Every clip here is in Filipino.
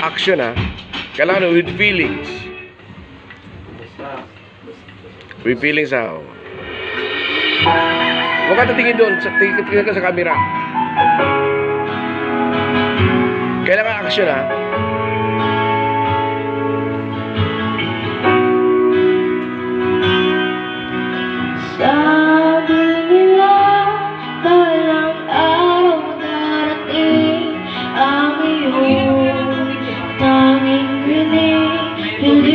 action ha. Kailangan with feelings. With feelings ha. Huwag ka tatingin doon. Tingin ka sa camera. Kailangan action ha. Sabi nila balang araw darating ang iyong tanging hinihiling.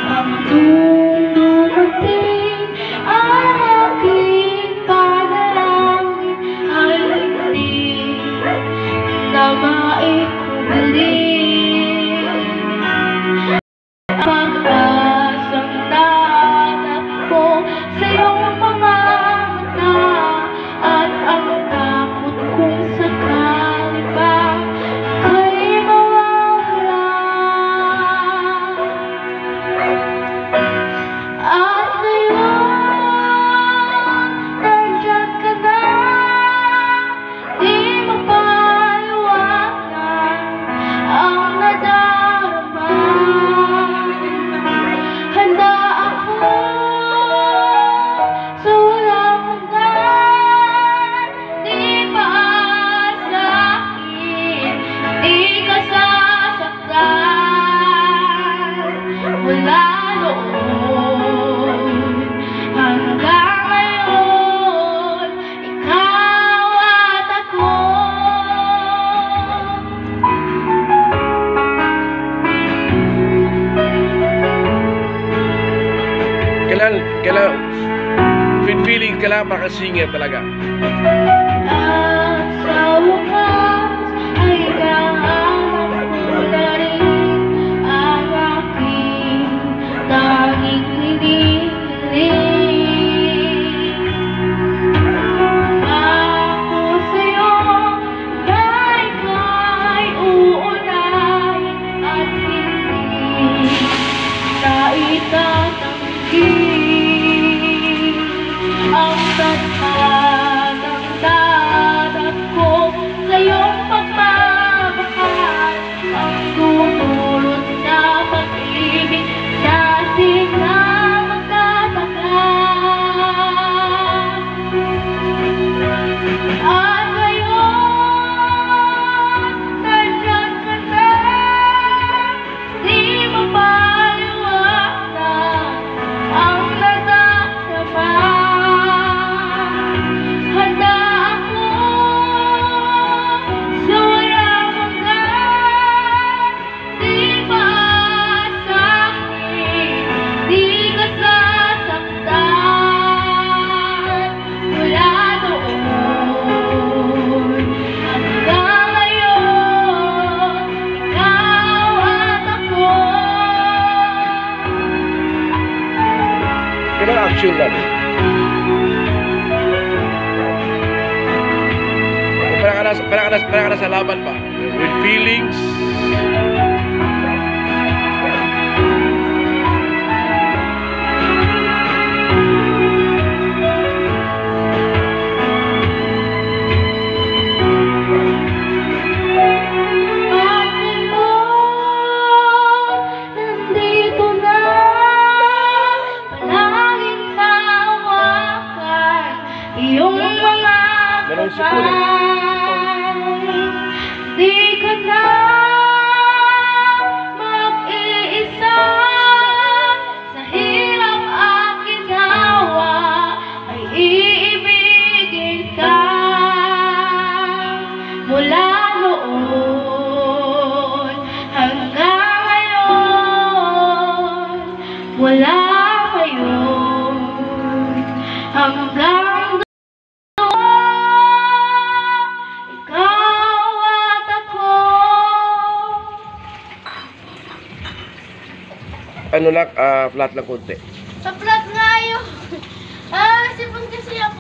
Ang dumating ang aking panalangin ay hindi na maikuling. Pag-asang natakbo sa iyong mga mata at ang takot kung sakali ba kay mawala. At ngayon, nandiyan ka na, di mapaliwanag ang nadarama. Handa ako sa walang hanggan, di maaasahin, di ka sasaktan. Mula noon hanggang ngayon, ikaw at ako. Kailangan with feeling, kailangan makasinger talaga. At sa wakas ay nahanap ko na rin ang aking tanging hinihiling. Ako sa'yo na ika'y uunahin at hindi na itatanggi ang tadhana ng dadat ko sa iyong pagmamahal, ang dudulot na pag-ibig na di na magtatagal. At ngayon, nandiyan ka na, di mapaliwanag ang nadarama. Handa ako sa walang hanggan, di maaasahin, di ka sasaktan. Mula noon hanggang ngayon, ikaw at ako. Kailangan action lang. Para ka na sa laban pa. With feelings. Bakit mo nandito na, palaging nahawakan iyong mga Merong sipon eh. di ka na mag-iisa sa hirap at ginawa ay iibigin ka. Mula noon hanggang ngayon, mula ngayon hanggang ikaw at ako. Ano lang, flat lang konti. Sa flat nga yun. Sipon kasi ako.